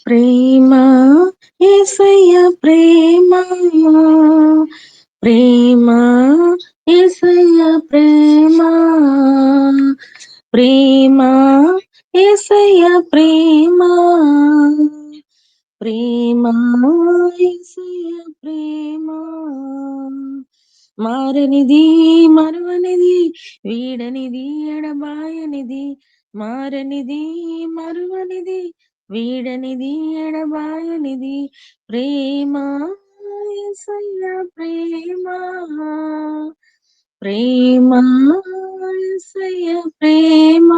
ప్రేమ యేసయ్య ప్రేమ ప్రేమ యేసయ్య ప్రేమ ప్రేమ యేసయ్య ప్రేమ ప్రేమ యేసయ్య ప్రేమ మారనిది మరువనిది వీడనిది ఎడబాయనిది మారనిది మరువనిది వీడనిది ఎడబాయనిది ప్రేమ యేసయ్య ప్రేమ ప్రేమ యేసయ్య ప్రేమ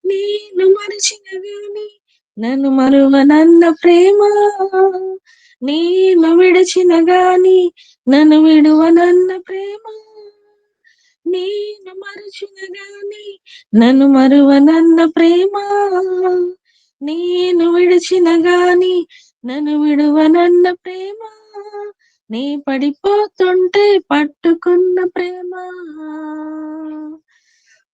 నేను మరచిన గాని నన్ను మరువనన్న ప్రేమ నేను విడిచిన గాని నన్ను విడువనన్న ప్రేమ నేను మరచిన గాని నన్ను మరువనన్న ప్రేమ నేను విడిచిన గాని నన్ను విడువనన్న ప్రేమ నీ పడిపోతుంటే పట్టుకున్న ప్రేమ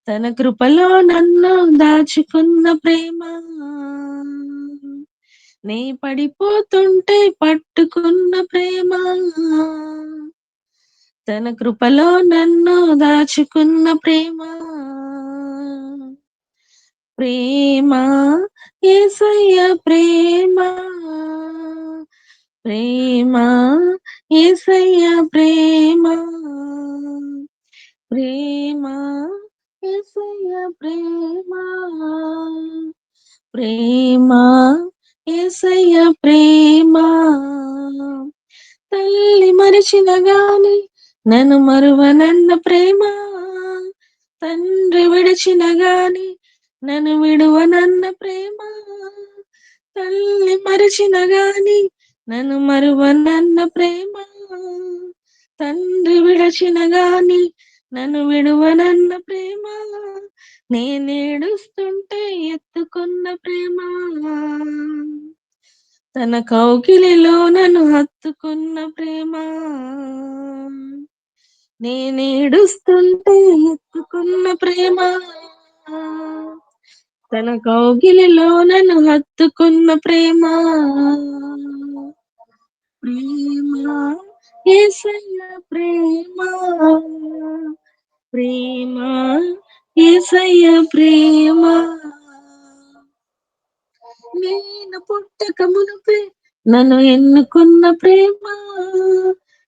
తన కృపలో నన్ను దాచుకున్న ప్రేమ నీ పడిపోతుంటే పట్టుకున్న ప్రేమ తన కృపలో నన్ను దాచుకున్న ప్రేమ ప్రేమ యేసయ్య ప్రేమ ప్రేమ యేసయ్య ప్రేమ ప్రేమ యేసయ్య ప్రేమ ప్రేమ యేసయ్య ప్రేమ తల్లి మరిచిన గాని నన్ను మరువనన్న ప్రేమ తండ్రి విడిచిన గాని నన్ను విడువనన్న ప్రేమ తల్లి మరిచిన గాని నన్ను మరువనన్న ప్రేమ తండ్రి విడిచిన గాని నన్ను విడువనన్న ప్రేమ నేనేడుస్తుంటే ఎత్తుకున్న ప్రేమ తన కౌకిలిలో నన్ను హత్తుకున్న ప్రేమ నేనేడుస్తుంటే ఎత్తుకున్న ప్రేమ తన కౌగిలిలో నన్ను హత్తుకున్న ప్రేమ ప్రేమ యేసయ్య ప్రేమ ప్రేమ యేసయ్య ప్రేమ నేను పుట్టక మునుపే నన్ను ఎన్నుకున్న ప్రేమ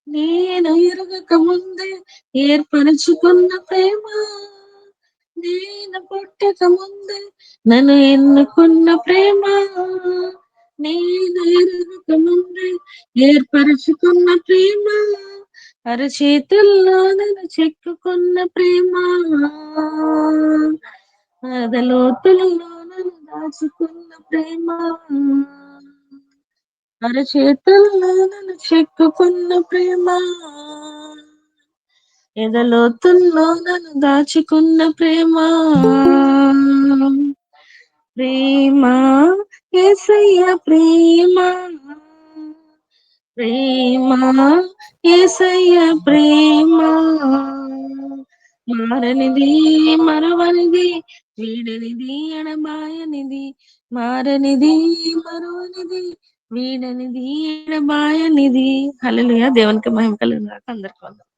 నేను ఎరగక ముందే ఏర్పరచుకున్న ప్రేమ నేను పుట్టక ముందే నన్ను ఎన్నుకున్న ప్రేమ నేను ఎరగక ముందే ఏర్పరచుకున్న ప్రేమ అరచేతుల్లో నన్ను చెక్కుకున్న ప్రేమ అదలోతులలో నన్ను దాచుకున్న ప్రేమ అరచేతుల్లో నన్ను చెక్కుకున్న ప్రేమ ఎదలోతుల్లో నన్ను దాచుకున్న ప్రేమ ప్రేమ యేసయ్య ప్రేమ ప్రేమ యేసయ్య ప్రేమ మారనిది మరువనిది వీడనిది ఎడబాయనిది మారనిది మరువనిది వీడనిది ఎడబాయనిది హల్లెలూయా దేవునికి మహిమ కలుగును గాక అందరికీ వందనాలు